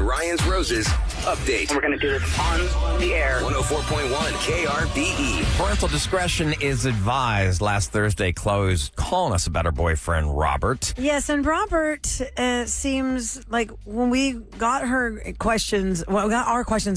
Ryan's Roses update. We're going to do this on the air. 104.1 KRBE. Parental discretion is advised. Last Thursday, Chloe was calling us about her boyfriend, Robert. Yes, and Robert seems like when we got our questions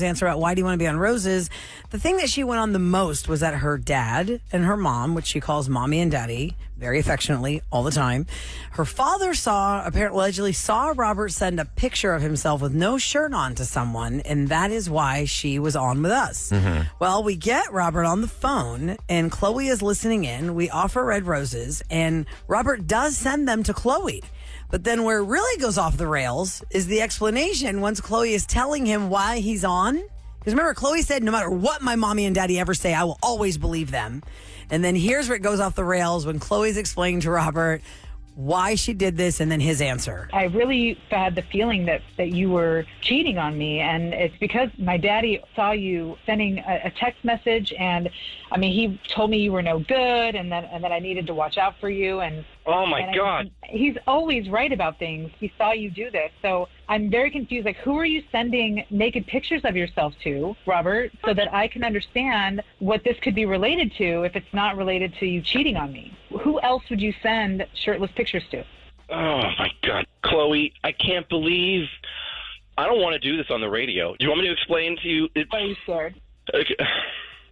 answered about why do you want to be on Roses, the thing that she went on the most was that her dad and her mom, which she calls mommy and daddy, very affectionately all the time. Her father allegedly saw Robert send a picture of himself with no shirt on to someone, and that is why she was on with us. Mm-hmm. Well, we get Robert on the phone, and Chloe is listening in. We offer red roses, and Robert does send them to Chloe. But then where it really goes off the rails is the explanation once Chloe is telling him why he's on. Because remember, Chloe said, no matter what my mommy and daddy ever say, I will always believe them. And then here's where it goes off the rails when Chloe's explaining to Robert why she did this and then his answer. I really had the feeling that you were cheating on me, and it's because my daddy saw you sending a text message, and I mean, he told me you were no good, and then I needed to watch out for you. And oh my God, he's always right about things. He saw you do this, so I'm very confused. Like, who are you sending naked pictures of yourself to, Robert, so that I can understand what this could be related to if it's not related to you cheating on me? Who else would you send shirtless pictures to? Oh my God, Chloe, I can't believe I don't want to do this on the radio. Do you want me to explain to you? Are you scared? Okay.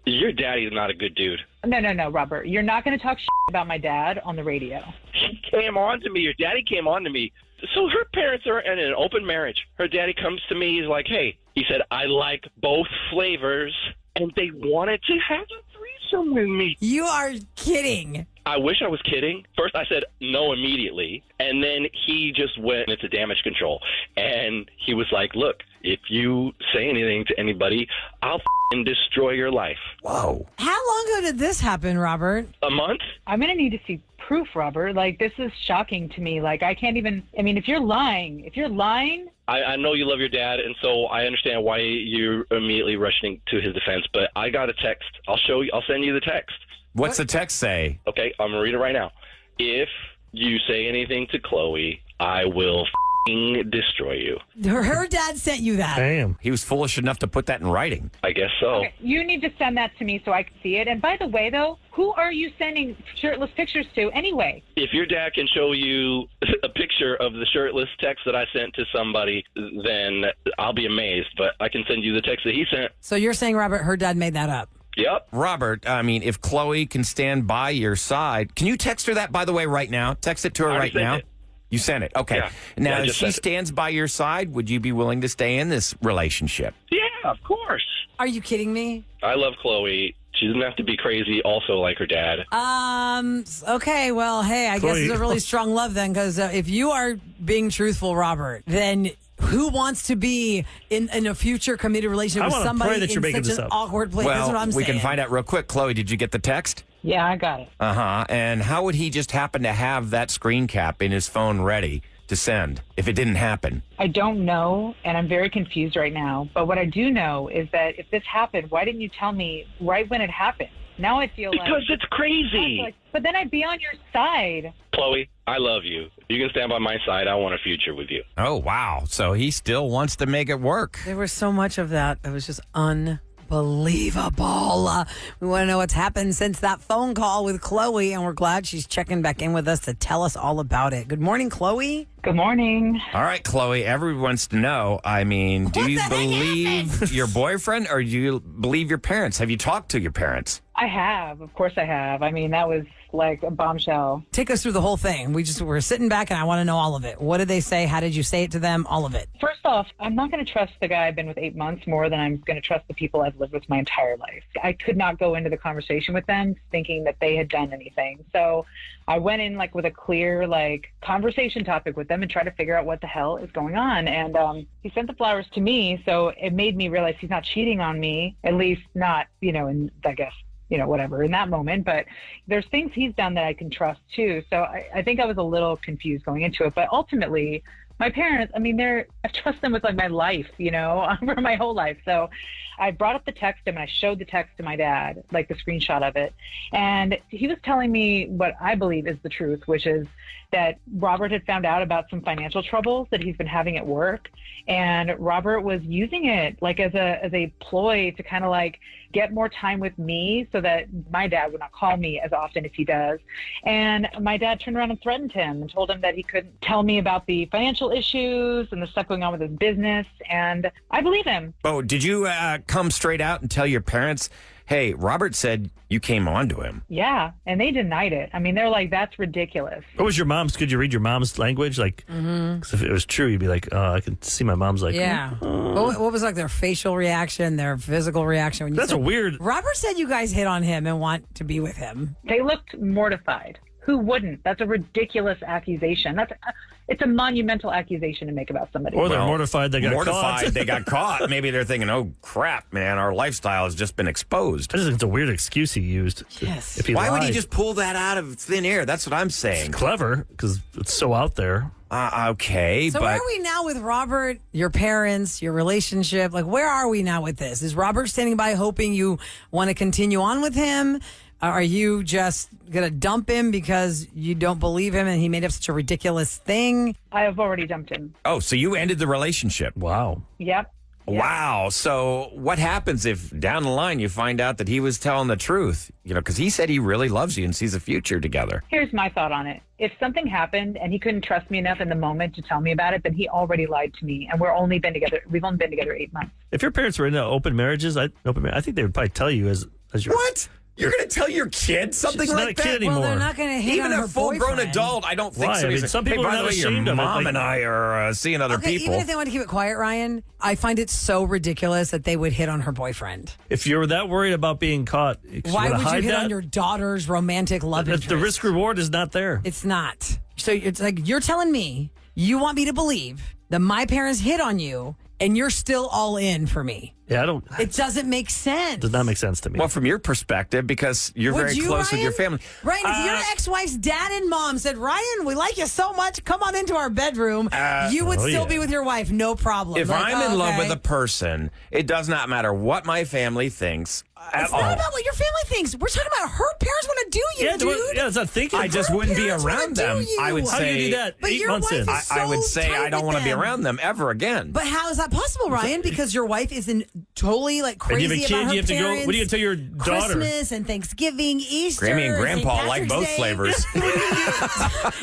Your daddy is not a good dude. No, Robert. You're not going to talk shit about my dad on the radio. He came on to me. Your daddy came on to me. So her parents are in an open marriage. Her daddy comes to me. He's like, hey, he said, I like both flavors. And they wanted to have a threesome with me. You are kidding. I wish I was kidding. First, I said no immediately. And then he just went into damage control. And he was like, look, if you say anything to anybody, I'll destroy your life. Whoa. How long ago did this happen, Robert? A month? I'm going to need to see proof, Robert. Like, this is shocking to me. Like, I can't even, I mean, if you're lying, I know you love your dad, and so I understand why you're immediately rushing to his defense, but I got a text. I'll send you the text. What's the text say? Okay, I'm going to read it right now. If you say anything to Chloe, I will destroy you. Her dad sent you that. Damn. He was foolish enough to put that in writing. I guess so. Okay, you need to send that to me so I can see it. And by the way, though, who are you sending shirtless pictures to anyway? If your dad can show you a picture of the shirtless text that I sent to somebody, then I'll be amazed. But I can send you the text that he sent. So you're saying, Robert, her dad made that up? Yep. Robert, I mean, if Chloe can stand by your side, can you text her that, by the way, right now? Text it to her right now. You sent it. Okay. Yeah. Now, Yeah, if she stands by your side, would you be willing to stay in this relationship? Yeah, of course. Are you kidding me? I love Chloe. She doesn't have to be crazy also like her dad. Okay, well, hey, I guess it's a really strong love then, because if you are being truthful, Robert, then who wants to be in a future committed relationship with somebody in such an awkward place? Well, That's what I'm saying. we can find out real quick. Chloe, did you get the text? Yeah, I got it. Uh-huh. And how would he just happen to have that screen cap in his phone ready to send if it didn't happen? I don't know, and I'm very confused right now. But what I do know is that if this happened, why didn't you tell me right when it happened? Now I feel because it's crazy. But then I'd be on your side. Chloe, I love you. You can stand by my side. I want a future with you. Oh, wow. So he still wants to make it work. There was so much of that. It was just unbelievable. We want to know what's happened since that phone call with Chloe, and we're glad she's checking back in with us to tell us all about it. Good morning, Chloe. Good morning. All right, Chloe, everyone wants to know, I mean, do you believe your boyfriend or do you believe your parents? Have you talked to your parents? I have. Of course I have. I mean, that was like a bombshell. Take us through the whole thing. We're sitting back, and I want to know all of it. What did they say? How did you say it to them? All of it. First off, I'm not going to trust the guy I've been with 8 months more than I'm going to trust the people I've lived with my entire life. I could not go into the conversation with them thinking that they had done anything. So I went in like with a clear like conversation topic with them and tried to figure out what the hell is going on. And he sent the flowers to me, so it made me realize he's not cheating on me, at least not, in, I guess, whatever, in that moment. But there's things he's done that I can trust too. So I think I was a little confused going into it. But ultimately, My parents, I mean, I trust them with like my life, for my whole life. So I brought up the text to him and I showed the text to my dad, like the screenshot of it. And he was telling me what I believe is the truth, which is that Robert had found out about some financial troubles that he's been having at work. And Robert was using it like as a ploy to kind of like get more time with me so that my dad would not call me as often as he does. And my dad turned around and threatened him and told him that he couldn't tell me about the financial issues and the stuff going on with his business. And I believe him. Oh, did you come straight out and tell your parents, hey, Robert said you came on to him? Yeah, and they denied it. I mean, they're like, that's ridiculous. What was your mom's? Could you read your mom's language? Like, 'cause if it was true, you'd be like, oh, I can see my mom's like, Yeah. What was like their facial reaction, their physical reaction? When you That's said, a weird. Robert said you guys hit on him and want to be with him. They looked mortified. Who wouldn't? That's a ridiculous accusation. It's a monumental accusation to make about somebody. Or they're mortified they got mortified caught. they got caught. Maybe they're thinking, oh, crap, man, our lifestyle has just been exposed. I just think it's a weird excuse he used. Yes. If he Why would he lied. just pull that out of thin air? That's what I'm saying. It's clever because it's so out there. Okay, So but where are we now with Robert, your parents, your relationship? Like, where are we now with this? Is Robert standing by hoping you want to continue on with him? Are you just going to dump him because you don't believe him and he made up such a ridiculous thing? I have already dumped him. oh, so you ended the relationship. Wow. Yep. Wow. So what happens if down the line you find out that he was telling the truth? Because he said he really loves you and sees a future together. Here's my thought on it. If something happened and he couldn't trust me enough in the moment to tell me about it, then he already lied to me. And we've only been together 8 months. If your parents were into open marriages, I think they would probably tell you as your. What? You're going to tell your kid something She's like not a that? kid anymore. Well, they're not going to hit Even on a her full-grown boyfriend. adult, I don't think Why? so. I mean, some people hey, are by the not way, your ashamed of it, mom like- and I are seeing other Okay, people. even if they want to keep it quiet, Ryan, I find it so ridiculous that they would hit on her boyfriend. If you're that worried about being caught, Why would you hide hit that? on your daughter's romantic love interest? The risk reward is not there. It's not. So it's like you're telling me you want me to believe that my parents hit on you and you're still all in for me. Yeah, I don't. It doesn't make sense. Does not make sense to me. Well, from your perspective, because you're Would very you, close with your Ryan? family. Ryan, if your ex-wife's dad and mom said, Ryan, we like you so much, come on into our bedroom, you would still be with your wife, no problem. If Like, I'm in love okay. with a person, it does not matter what my family thinks at It's all. not about what your family thinks. We're talking about her parents want to do you, yeah, dude. yeah, it's not thinking. I just Her wouldn't be parents wanna around do them. you. I would How do you say do that? But 8 your months wife in. is I would so say tight I don't with want to be them. around them ever again. But how is that possible, Ryan? Because your wife is in totally like And crazy you have a kid, about her you have to go. parents. What do you tell your daughter? Christmas and Thanksgiving, Easter. Grammy and St. Grandpa like Patrick's both Day. flavors.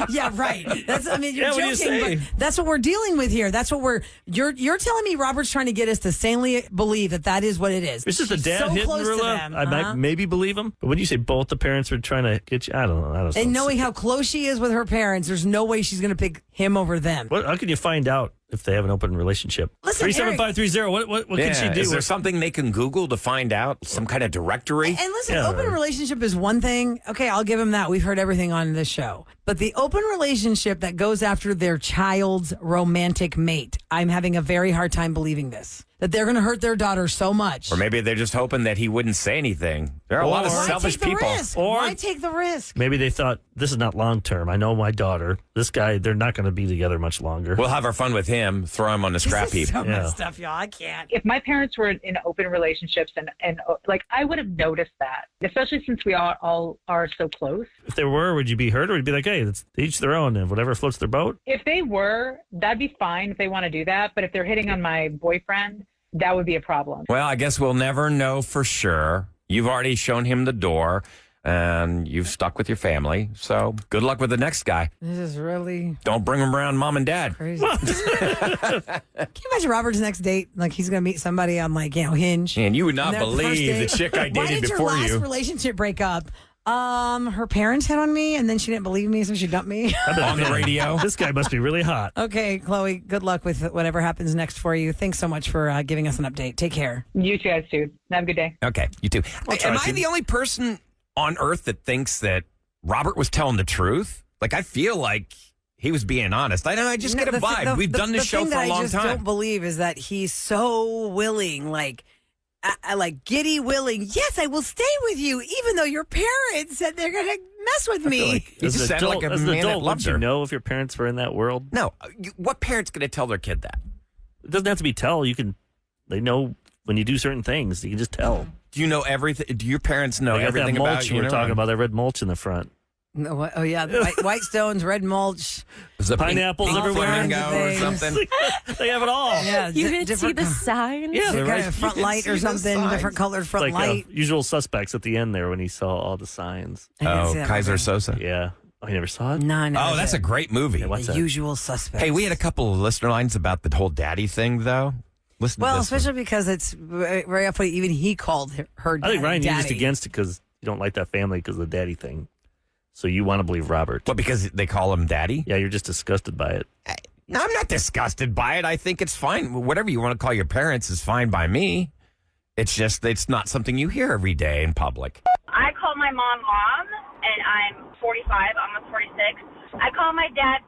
Yeah, right. That's. I mean, you're Yeah, what do you joking, say? but that's what we're dealing with here. That's what you're telling me. Robert's trying to get us to sanely believe that is what it is. It's just the She's dad so hitting close to Roula. them, I might maybe believe him, but when you say both the parents are trying to get you, I don't know. And knowing how close she is with her parents, there's no way she's going to pick him over them. How can you find out if they have an open relationship? Listen, 37530. What can she do? Is there something they can Google to find out? Some kind of directory? And listen, Yeah. open relationship is one thing. Okay, I'll give him that. We've heard everything on this show. But the open relationship that goes after their child's romantic mate, I'm having a very hard time believing this. That they're going to hurt their daughter so much. Or maybe they're just hoping that he wouldn't say anything. There are a lot of Or- selfish Why take the people. risk? Or- Why take the risk? Maybe they thought this is not long term. I know my daughter. This guy, they're not going to be together much longer. We'll have our fun with him, throw him on the scrap This is heap. so Yeah. much stuff, y'all. I can't. If my parents were in open relationships and like I would have noticed that, especially since we all are so close. If they were, would you be hurt, or would you be like, hey, it's each their own, and whatever floats their boat? If they were, that'd be fine if they want to do that. But if they're hitting on my boyfriend, that would be a problem. Well, I guess we'll never know for sure. You've already shown him the door, and you've stuck with your family. So good luck with the next guy. This is really Don't bring him around mom and dad. crazy. Can you imagine Robert's next date? Like he's going to meet somebody on Hinge. And you would not And their first believe the date- chick I Why dated did your before last you. relationship break up? Her parents hit on me, and then she didn't believe me, so she dumped me. On the radio. This guy must be really hot. Okay, Chloe, good luck with whatever happens next for you. Thanks so much for giving us an update. Take care. You two guys too. Have a good day. Okay, you too. Am I to. the only person on earth that thinks that Robert was telling the truth? Like, I feel like he was being honest. I just get a vibe. We've done this show for a long The thing that I just don't time. believe is that he's so willing, like giddy willing. Yes, I will stay with you, even though your parents said they're going to mess with me. You just sound like a as an man that adult, loved would you her. know if your parents were in that world? No. What parent's going to tell their kid that? It doesn't have to be tell. They know when you do certain things. You can just tell. Do you know everything? Do your parents know They got everything that mulch about you? we were talking about, that red mulch in the front. No, what- oh, yeah. The white stones, red mulch. Is it Pineapples pink everywhere. flamingo or Things. something? They have it all. Yeah, You didn't see different the signs? Yeah, they're kind right. of front You didn't light or see the something, signs. different colored front Like light. Usual Suspects at the end there when he saw all the signs. I didn't see Oh, that Kaiser movie. Sosa. Yeah. Oh, you never saw it? No, I never Oh, that's a did. great movie. Yeah, what's The that? Usual Suspects. Hey, we had a couple of listener lines about the whole daddy thing, though. Listen Well, to this one. especially because it's very often even he called her I think Ryan, you're daddy. just against it because you don't like that family because of the daddy thing. So you want to believe Robert. What, because they call him daddy? Yeah, you're just disgusted by it. No, I'm not disgusted by it. I think it's fine. Whatever you want to call your parents is fine by me. It's just, it's not something you hear every day in public. I call my mom, and I'm 45, almost 46. I call my dad,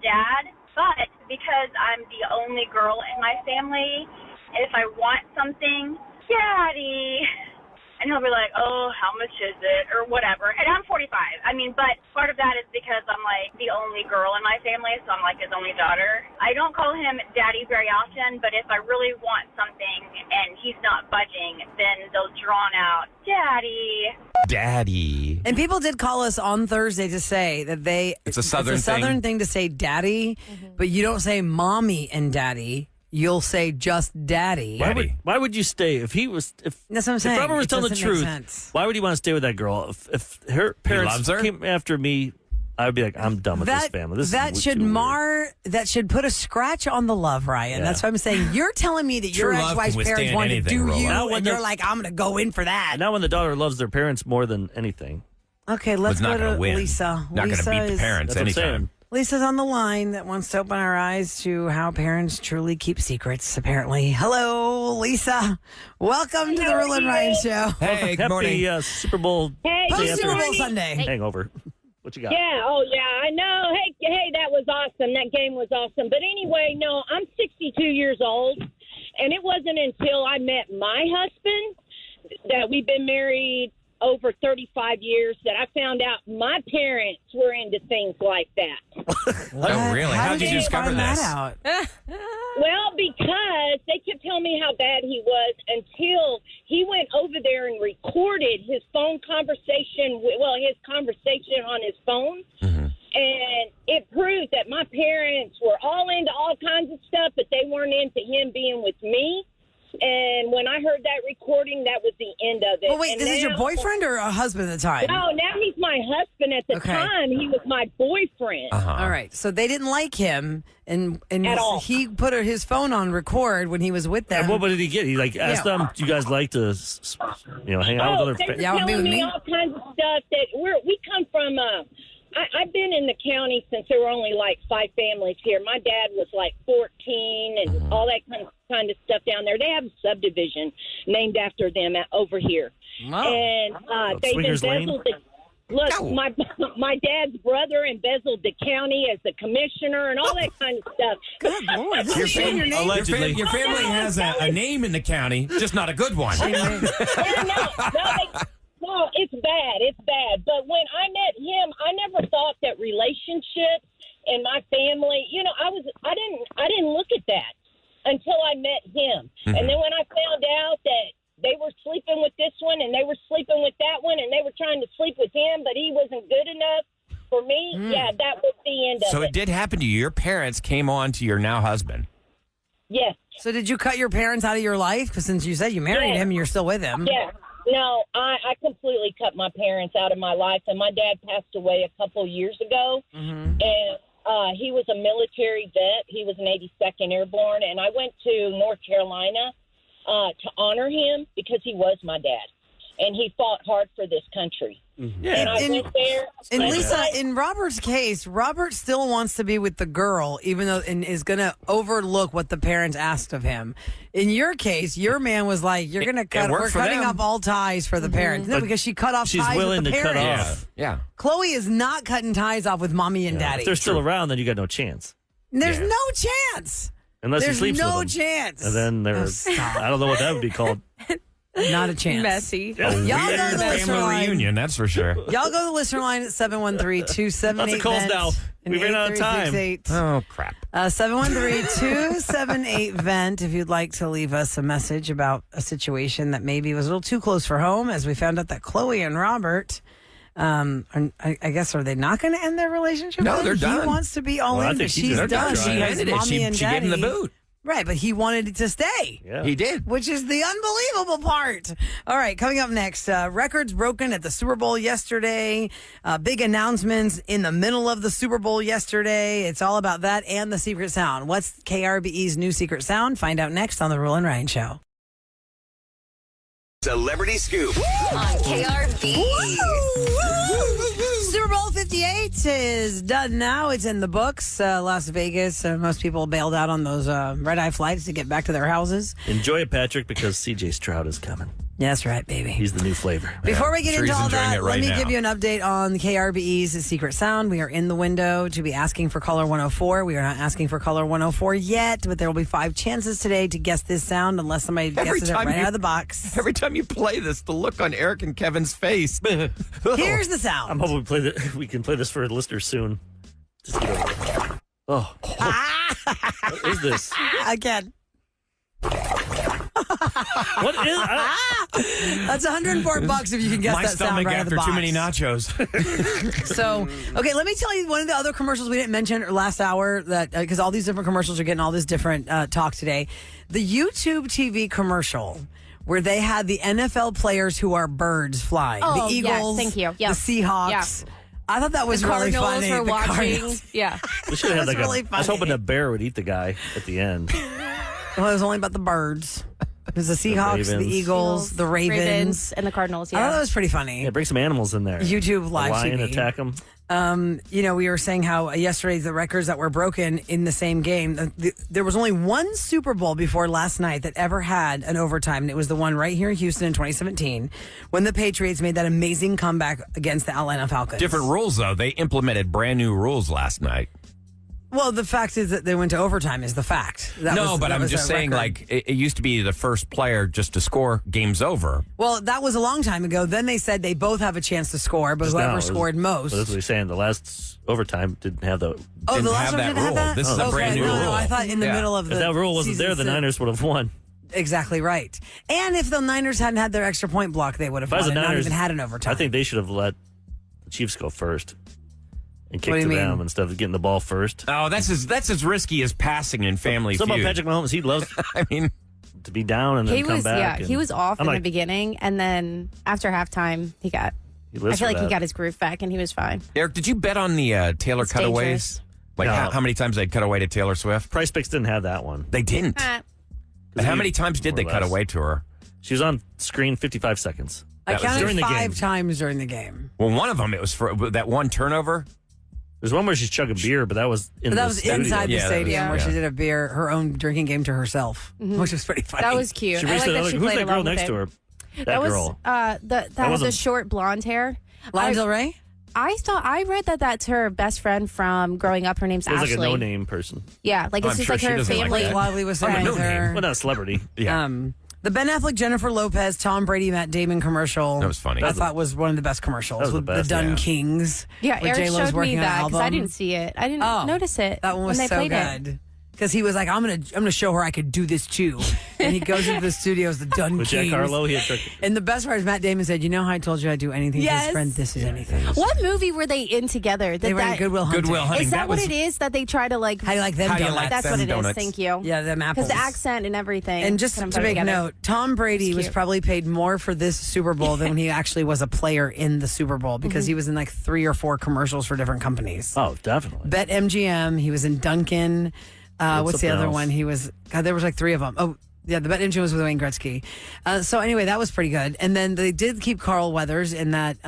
but because I'm the only girl in my family, if I want something, Daddy. And he'll be like, oh, how much is it? Or whatever. And I'm 45. I mean, but part of that is because I'm like the only girl in my family, so I'm like his only daughter. I don't call him daddy very often, but if I really want something and he's not budging, then they'll drawn out, Daddy. Daddy. And people did call us on Thursday to say that It's a Southern thing to say daddy, but you don't say mommy and daddy. You'll say just daddy. Why would you stay if he was if That's what I'm saying. If Robert was It telling the doesn't make truth? sense. Why would he want to stay with that girl? If her parents loves her? came after me, I would be like, I'm done with this family. This that is should too that should put a scratch on the love, Ryan. Yeah. That's what I'm saying. You're telling me that your True love ex-wife's can parents withstand wanted to anything, do Rolla. you, Now when and the- you're like, I'm going to go in for that. weird. Now when the daughter loves their parents more than anything, Okay, let's Was not go going to to win. Lisa. Not going to Lisa beat the is- parents that's what I'm anytime. saying. Lisa's on the line that wants to open our eyes to how parents truly keep secrets, apparently. Hello, Lisa. Welcome to the Roula and Ryan Show. Hey, good Happy morning. Super Bowl Hey, day Post after Super Bowl Sunday. hangover. What you got? yeah, I know. Hey, that was awesome. That game was awesome. But anyway, no, I'm 62 years old, and it wasn't until I met my husband that we've been married over 35 years that I found out my parents were into things like that. Oh, really? How did you discover find this? that out? Well, because they kept telling me how bad he was until he went over there and recorded his phone conversation, his conversation on his phone. And it proved that my parents were all into all kinds of stuff, but they weren't into him being with me. And when I heard that recording, that was the end of it. Well, wait, And this is your now- boyfriend or a husband at the time? No, now he's my husband. At the Okay. time, he was my boyfriend. All right, so they didn't like him, and At all. he put his phone on record when he was with them. And what did he get? He like asked them, "Do you guys like to, hang out with other?" They were Yeah, with me, telling with me me. all kinds of stuff that we come from. I've been in the county since there were only like 5 families here. My dad was like 14 and all that kind of stuff down there. They have a subdivision named after them over here. And they've Swingers Lane? embezzled look, my dad's brother embezzled the county as the commissioner and all that kind of stuff. Good Lord, this Your is saying your name. Allegedly. Your family has a name in the county, just not a good one. No, it's bad. It's bad. But when I met him, I never thought that relationships and my family, I didn't look at that until I met him. And then when I found out that they were sleeping with this one and they were sleeping with that one and they were trying to sleep with him, but he wasn't good enough for me, that was the end of So it. it did happen to you. Your parents came on to your now husband. Yes. So did you cut your parents out of your life? Because since you said you married him and you're still with him. Yeah. No, I completely cut my parents out of my life, and my dad passed away a couple years ago, and he was a military vet. He was an 82nd Airborne, and I went to North Carolina to honor him because he was my dad, and he fought hard for this country. And I went there. And Lisa, in Robert's case, Robert still wants to be with the girl, even though and is going to overlook what the parents asked of him. In your case, your man was like, "You're going to cut. worked We're for cutting them. up all ties for the parents." No, But because she cut off she's ties willing with the to cut parents. off. Yeah. Chloe is not cutting ties off with mommy and daddy. If they're still around, then you got no chance. There's Yeah. no chance. Unless There's he sleeps no with them. chance. And then Oh, there's, stop. I don't know what that would be called. Not a chance. Messy. Y'all go to the listener Family line. reunion, that's for sure. Y'all go to the listener line at 713-278. Lots of calls now. We ran out of time. Oh, crap. 713-278-VENT if you'd like to leave us a message about a situation that maybe was a little too close for home, as we found out that Chloe and Robert, I guess, are they not going to end their relationship? No, they're done. He wants to be all Well, I in, think but she's she's done. done. She ended it. She gave him the boot. Right, but he wanted it to stay. Yeah. He did. Which is the unbelievable part. All right, coming up next, records broken at the Super Bowl yesterday. Big announcements in the middle of the Super Bowl yesterday. It's all about that and the secret sound. What's KRBE's new secret sound? Find out next on the Roula and Ryan Show. Celebrity Scoop. On KRB. Super Bowl 58 is done now. It's in the books. Las Vegas. Most people bailed out on those red-eye flights to get back to their houses. Enjoy it, Patrick, because C.J. Stroud is coming. That's right, baby. He's the new flavor. Before we get Sure into he's all enjoying that, it let right me now. give you an update on KRBE's Secret Sound. We are in the window to be asking for caller 104. We are not asking for caller 104 yet, but there will be 5 chances today to guess this sound unless somebody guesses it right out of the box. Every time you play this, the look on Eric and Kevin's face. Here's the sound. I'm hoping we can play this for listeners soon. Just get over it. Oh. What is this? Again. What is That's $104 if you can guess My that sound stomach right out of the after box. too many nachos. So, okay, let me tell you one of the other commercials we didn't mention last hour, that because all these different commercials are getting all this different talk today. The YouTube TV commercial where they had the NFL players who are birds flying. Oh, the Eagles, yes, thank you. Yep. the Seahawks. I thought that was The really Cardinals funny. were The watching. Cardinals. Yeah. We should have had That's like really I was hoping funny. a bear would eat the guy at the end. Well, it was only about the birds. It was the Seahawks, the Ravens. Eagles, the Ravens. And the Cardinals, I thought that yeah. was pretty funny. Yeah, bring some animals in there. YouTube live a lion TV. attack them. We were saying how yesterday the records that were broken in the same game, there was only one Super Bowl before last night that ever had an overtime, and it was the one right here in Houston in 2017 when the Patriots made that amazing comeback against the Atlanta Falcons. Different rules, though. They implemented brand new rules last night. Well, the fact is that they went to overtime is the fact. But I'm just saying, like, it used to be the first player just to score, game's over. Well, that was a long time ago. Then they said they both have a chance to score, but Just whoever now, scored most. But that's what he's saying. The last overtime didn't have the. Oh, didn't the last have one that didn't have rule. that? This is a brand new no, rule. No, I thought in the Yeah. middle of If that rule wasn't there, the Niners would have won. Exactly right. And if the Niners hadn't had their extra point block, they would have If I was won the and not Niners, even had an overtime. I think they should have let the Chiefs go first and What kick do to you them mean? instead of getting the ball first. Oh, that's as risky as passing in Family Some about Feud. Patrick Mahomes, he loves I mean, to be down and then He come was, back. he was off I'm in the like, beginning, and then after halftime, he I lives feel for like he that. got his groove back, and he was fine. Eric, did you bet on the Taylor It's cutaways? dangerous. Like No. how many times they'd cut away to Taylor Swift? Price Picks didn't have that one. They didn't. And how many times did More they or cut less. away to her? She was on screen 55 seconds. I That was counted during the 5 game. times during the game. Well, one of them, it was for that one turnover. There's one where she's chugging beer, but that was in But that the was studio. inside the Yeah, that was- stadium where yeah. she did a beer, her own drinking game to herself, which was pretty funny. That was cute. She I reached like another. that she Who's played that girl along with next it. to her? That That was girl. that had the wasn't- short blonde hair. Lana Del Rey? I read that that's her best friend from growing up. Her name's It was Ashley. like a no-name person. Yeah, like Oh, it's I'm just sure like she her doesn't like family. that. Blake Lively was sitting no with name. her. Well, not a celebrity. Yeah. The Ben Affleck, Jennifer Lopez, Tom Brady, Matt Damon commercial. That was funny. I thought was one of the best commercials That was the with best, the Dunn yeah. Kings. Yeah, where Eric J-Lo's showed me working on an that because I album. didn't see it. I didn't Oh, notice it. That one was when they so played it. good. Because he was like, I'm gonna show her I could do this too. And he goes into the studios, the Dunn With Kings. Jack Harlow, he had And the best part is Matt Damon said, you know how I told you I'd do anything for his Yes. friend? This is anything. What movie were they in together? They were in Goodwill Hunting. Goodwill Hunting. Is that what was, it is that they try to like? How you like them How you donuts? like That's them what it is. donuts. Thank you. Yeah, them apples. Because the accent and everything. And just put 'em to make together. note, Tom Brady It's was cute. probably paid more for this Super Bowl than when he actually was a player in the Super Bowl because he was in like 3 or 4 commercials for different companies. Oh, definitely. Bet MGM, he was in Duncan. What's the something other else. one? He was, God, there was like 3 of them. Oh, yeah, the Bet MGM was with Wayne Gretzky. So anyway, that was pretty good. And then they did keep Carl Weathers in that,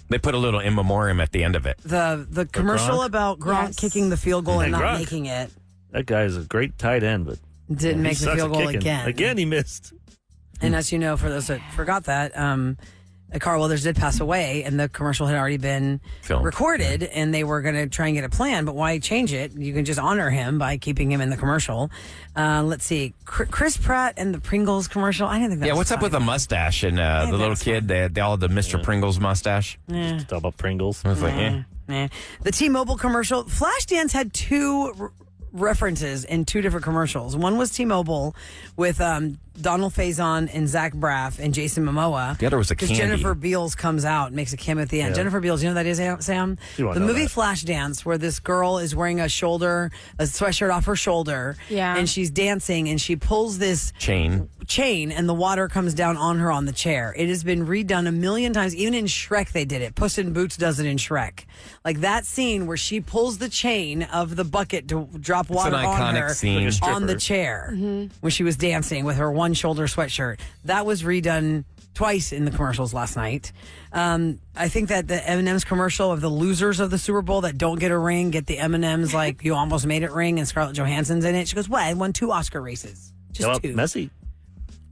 they put a little in memoriam at the end of it. the commercial Gronk? about Gronk Yes. kicking the field goal and Yeah, not Gronk. making it. That guy is a great tight end, but Didn't he make the sucks field at goal kicking. again. Again, he missed. And as you know, for those that forgot that, Carl Weathers did pass away, and the commercial had already been recorded, and they were going to try and get a plan. But why change it? You can just honor him by keeping him in the commercial. Let's see, Chris Pratt and the Pringles commercial. I didn't think that. Yeah, was what's up funny. with the mustache and the little kid? They all had the Mr. Pringles mustache. Talk about Pringles. I was like, The T-Mobile commercial. Flashdance had two references in two different commercials. One was T-Mobile with Donald Faison and Zach Braff and Jason Momoa. The other was a because candy. Jennifer Beals comes out and makes a cameo at the end. Yeah. Jennifer Beals, you know who that is, Sam? You won't The know movie that. Flashdance, where this girl is wearing a sweatshirt off her shoulder, and she's dancing, and she pulls this chain, and the water comes down on her on the chair. It has been redone a million times. Even in Shrek, they did it. Puss in Boots does it in Shrek. Like that scene where she pulls the chain of the bucket to drop water an on iconic her scene. Like a on the stripper. chair when she was dancing with her one shoulder sweatshirt. That was redone twice in the commercials last night. I think that the M&M's commercial of the losers of the Super Bowl that don't get a ring get the M&M's like you almost made it ring, and Scarlett Johansson's in it. She goes, "What? I won 2 Oscar races, just 2." Messi.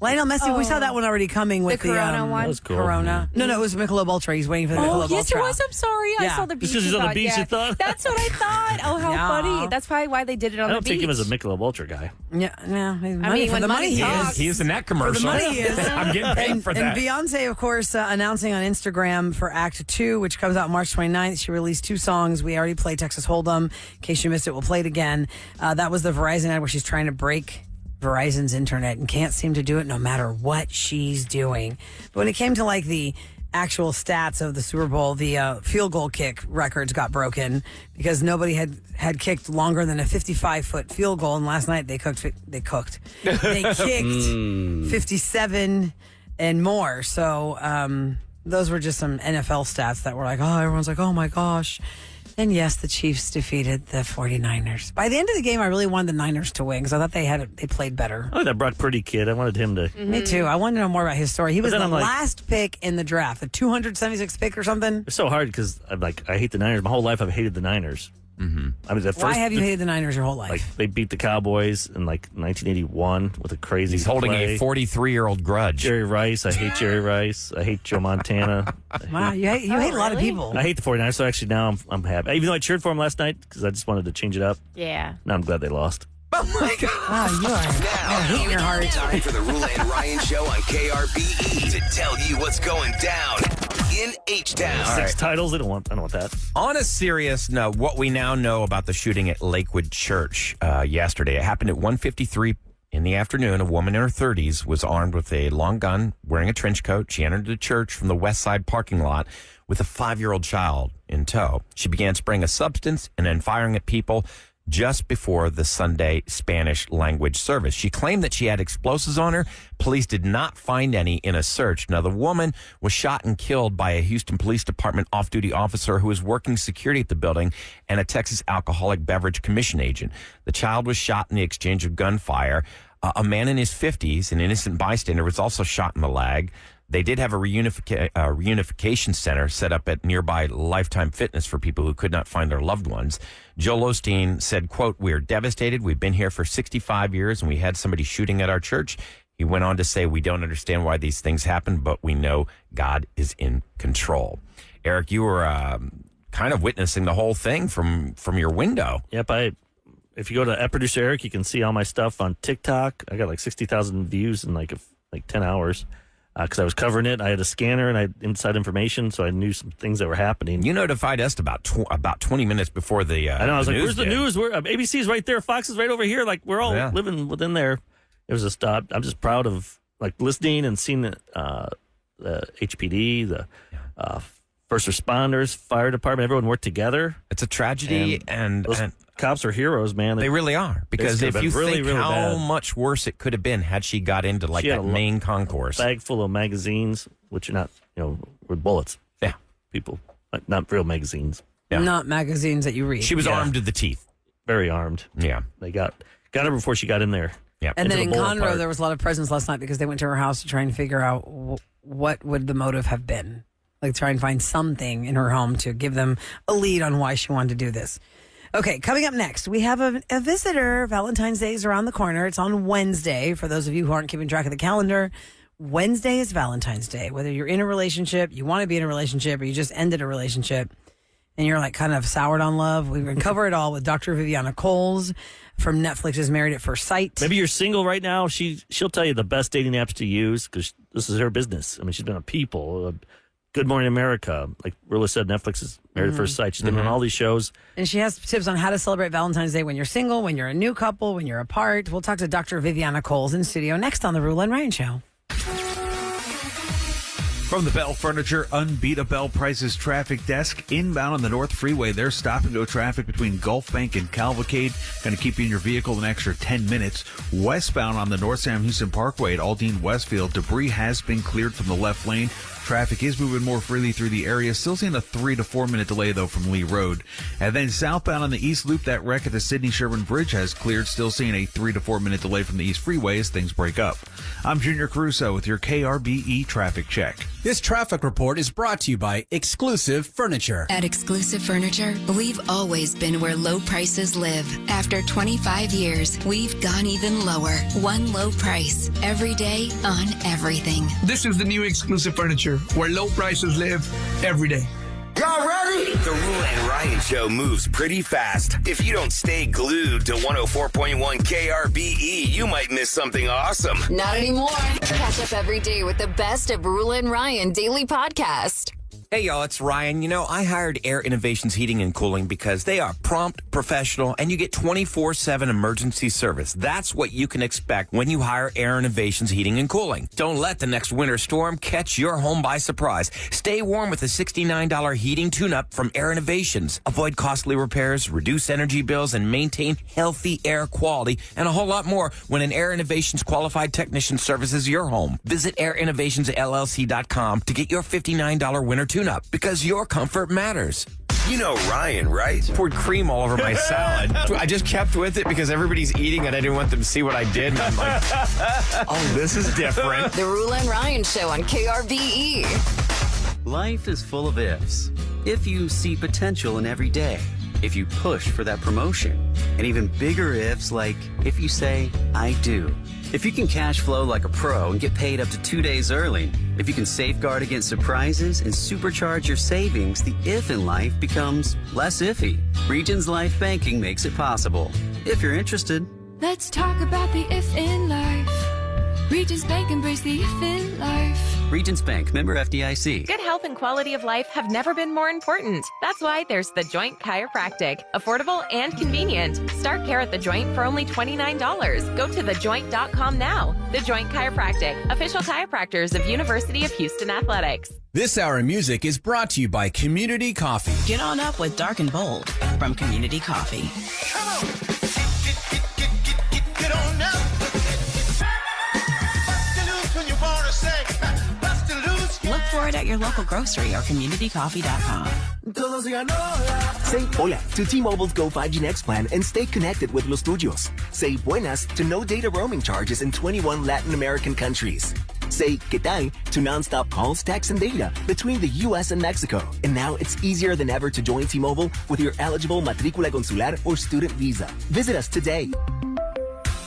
Lionel Messi, we saw that one already coming with The Corona one? That was cool. Corona. No, it was Michelob Ultra. He's waiting for the Oh, Michelob yes, Ultra. it was. I'm sorry. I Yeah. saw the beach. Just 'cause he's on the beach, you thought? That's what I thought. Oh, how Yeah. funny. That's probably why they did it on I the don't beach. take him as a Michelob Ultra guy. Yeah, no. mean, For when the money money talks. he is in that commercial. For the money he is. I'm getting paid for that. And Beyonce, of course, announcing on Instagram for Act 2, which comes out March 29th. She released 2 songs. We already played Texas Hold'em. In case you missed it, we'll play it again. That was the Verizon ad where she's trying to break Verizon's internet and can't seem to do it no matter what she's doing. But when it came to like the actual stats of the Super Bowl, the field goal kick records got broken because nobody had kicked longer than a 55-foot field goal. And last night they kicked 57 and more. So those were just some NFL stats that were like, oh, everyone's like, oh my gosh. And yes, the Chiefs defeated the 49ers. By the end of the game, I really wanted the Niners to win because I thought they played better. I like that Brock Purdy kid. I wanted him to. Me too. I wanted to know more about his story. He was then the I'm like- last pick in the draft, the 276th pick or something. It's so hard because I hate the Niners. My whole life I've hated the Niners. Mm-hmm. I mean, Why have you hated the Niners your whole life? Like they beat the Cowboys in like 1981 with a crazy. He's holding play. a 43-year-old grudge. Jerry Rice. I hate Jerry Rice. I hate Joe Montana. Wow, you hate a lot of people. I hate the 49ers. So actually now I'm happy. Even though I cheered for them last night because I just wanted to change it up. Yeah. Now I'm glad they lost. Oh my God. Wow, you are hate in your heart. Time for the Roula and Ryan Show on KRBE to tell you what's going down in H-Town. 6 titles. I don't want that. On a serious note, what we now know about the shooting at Lakewood Church yesterday, it happened at 1:53 in the afternoon. A woman in her 30s was armed with a long gun, wearing a trench coat. She entered the church from the west side parking lot with a 5-year-old child in tow. She began spraying a substance and then firing at people just before the Sunday Spanish language service. She claimed that she had explosives on her. Police did not find any in a search. Now, the woman was shot and killed by a Houston Police Department off-duty officer who was working security at the building and a Texas Alcoholic Beverage Commission agent. The child was shot in the exchange of gunfire. A man in his 50s, an innocent bystander, was also shot in the leg. They did have a reunification center set up at nearby Lifetime Fitness for people who could not find their loved ones. Joel Osteen said, quote, "We are devastated. We've been here for 65 years and we had somebody shooting at our church." He went on to say, "We don't understand why these things happen, but we know God is in control." Eric, you were kind of witnessing the whole thing from your window. Yep. If you go to @producer Eric, you can see all my stuff on TikTok. I got like 60,000 views in like 10 hours. Because I was covering it, I had a scanner and I had inside information, so I knew some things that were happening. You notified us about 20 minutes before the. I know. I was like, "Where's the did. news? Where ABC's right there, Fox is right over here. Like we're all living within there." It was a stop. I'm just proud of like listening and seeing the HPD, the first responders, fire department, everyone worked together. It's a tragedy, and those cops are heroes, man. They really are. Because if you think how much worse it could have been had she got into like that main concourse. Bag full of magazines, which are not, with bullets. Yeah. People, not real magazines. Yeah. Not magazines that you read. She was armed to the teeth. Very armed. Yeah. They got her before she got in there. Yeah. And then in Conroe, there was a lot of presence last night because they went to her house to try and figure out what would the motive have been. Like try and find something in her home to give them a lead on why she wanted to do this. Okay, coming up next, we have a visitor. Valentine's Day is around the corner. It's on Wednesday. For those of you who aren't keeping track of the calendar, Wednesday is Valentine's Day. Whether you're in a relationship, you want to be in a relationship, or you just ended a relationship, and you're like kind of soured on love, we're going to cover it all with Dr. Viviana Coles from Netflix's Married at First Sight. Maybe you're single right now. She'll tell you the best dating apps to use because this is her business. I mean, she's been on People, Good Morning America. Like Roula said, Netflix is Married at First Sight. She's been on all these shows. And she has tips on how to celebrate Valentine's Day when you're single, when you're a new couple, when you're apart. We'll talk to Dr. Viviana Coles in studio next on the Roula and Ryan Show. From the Bell Furniture Unbeatable Prices traffic desk, inbound on the North Freeway, there's stop and go traffic between Gulf Bank and Cavalcade. Going to keep you in your vehicle an extra 10 minutes. Westbound on the North Sam Houston Parkway at Aldine Westfield, debris has been cleared from the left lane. Traffic is moving more freely through the area. Still seeing a 3 to 4 minute delay, though, from Lee Road. And then southbound on the East Loop, that wreck at the Sydney-Sherburne Bridge has cleared. Still seeing a 3 to 4 minute delay from the East Freeway as things break up. I'm Junior Caruso with your KRBE traffic check. This traffic report is brought to you by Exclusive Furniture. At Exclusive Furniture, we've always been where low prices live. After 25 years, we've gone even lower. One low price, every day on everything. This is the new Exclusive Furniture, where low prices live every day. Y'all ready? The Roula and Ryan Show moves pretty fast. If you don't stay glued to 104.1 KRBE, you might miss something awesome. Not anymore. Catch up every day with the best of Roula and Ryan Daily Podcast. Hey, y'all, it's Ryan. You know, I hired Air Innovations Heating and Cooling because they are prompt, professional, and you get 24/7 emergency service. That's what you can expect when you hire Air Innovations Heating and Cooling. Don't let the next winter storm catch your home by surprise. Stay warm with a $69 heating tune-up from Air Innovations. Avoid costly repairs, reduce energy bills, and maintain healthy air quality, and a whole lot more when an Air Innovations qualified technician services your home. Visit airinnovationsllc.com to get your $59 winter tune-up because your comfort matters. You know Ryan, right? Poured cream all over my salad. I just kept with it because everybody's eating and I didn't want them to see what I did. And I'm like, oh, this is different. The Roula and Ryan Show on KRBE. Life is full of ifs. If you see potential in every day, if you push for that promotion, and even bigger ifs like if you say, I do. If you can cash flow like a pro and get paid up to 2 days early, if you can safeguard against surprises and supercharge your savings, the if in life becomes less iffy. Regions Life Banking makes it possible. If you're interested. Let's talk about the if in life. Regions Bank, embrace the if in life. Regions Bank, member FDIC. Good health and quality of life have never been more important. That's why there's The Joint Chiropractic. Affordable and convenient. Start care at The Joint for only $29. Go to thejoint.com now. The Joint Chiropractic. Official chiropractors of University of Houston Athletics. This hour of music is brought to you by Community Coffee. Get on up with Dark and Bold from Community Coffee. Come on. Get on up. Look for it at your local grocery or communitycoffee.com. Say hola to T-Mobile's Go 5G Next plan and stay connected with Los Tuyos. Say buenas to no data roaming charges in 21 Latin American countries. Say ¿qué tal? To nonstop calls, texts, and data between the U.S. and Mexico. And now it's easier than ever to join T-Mobile with your eligible matrícula consular or student visa. Visit us today.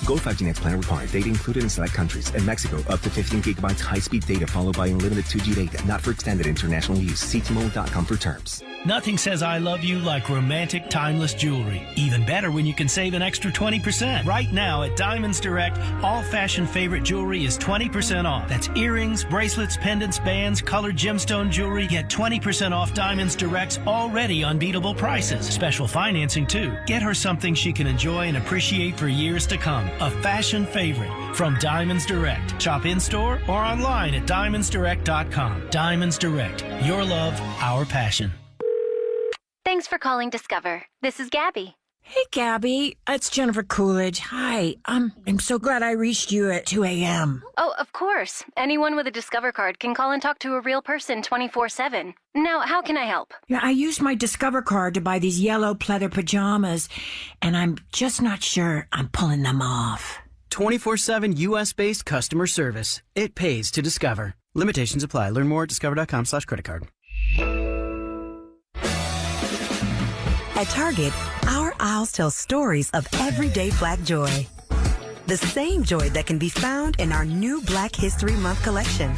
Go 5G Next plan required. Data included in select countries. In Mexico, up to 15 gigabytes high-speed data followed by unlimited 2G data. Not for extended international use. See T-Mobile.com for terms. Nothing says I love you like romantic, timeless jewelry. Even better when you can save an extra 20%. Right now at Diamonds Direct, all fashion favorite jewelry is 20% off. That's earrings, bracelets, pendants, bands, colored gemstone jewelry. Get 20% off Diamonds Direct's already unbeatable prices. Special financing, too. Get her something she can enjoy and appreciate for years to come. A fashion favorite from Diamonds Direct. Shop in-store or online at diamondsdirect.com. Diamonds Direct. Your love, our passion. Thanks for calling Discover. This is Gabby. Hey, Gabby. It's Jennifer Coolidge. Hi. I'm so glad I reached you at 2 a.m. Oh, of course. Anyone with a Discover card can call and talk to a real person 24/7. Now, how can I help? Yeah, I used my Discover card to buy these yellow pleather pajamas, and I'm just not sure I'm pulling them off. 24/7 U.S.-based customer service. It pays to Discover. Limitations apply. Learn more at discover.com/credit card. At Target, our aisles tell stories of everyday Black joy. The same joy that can be found in our new Black History Month collection.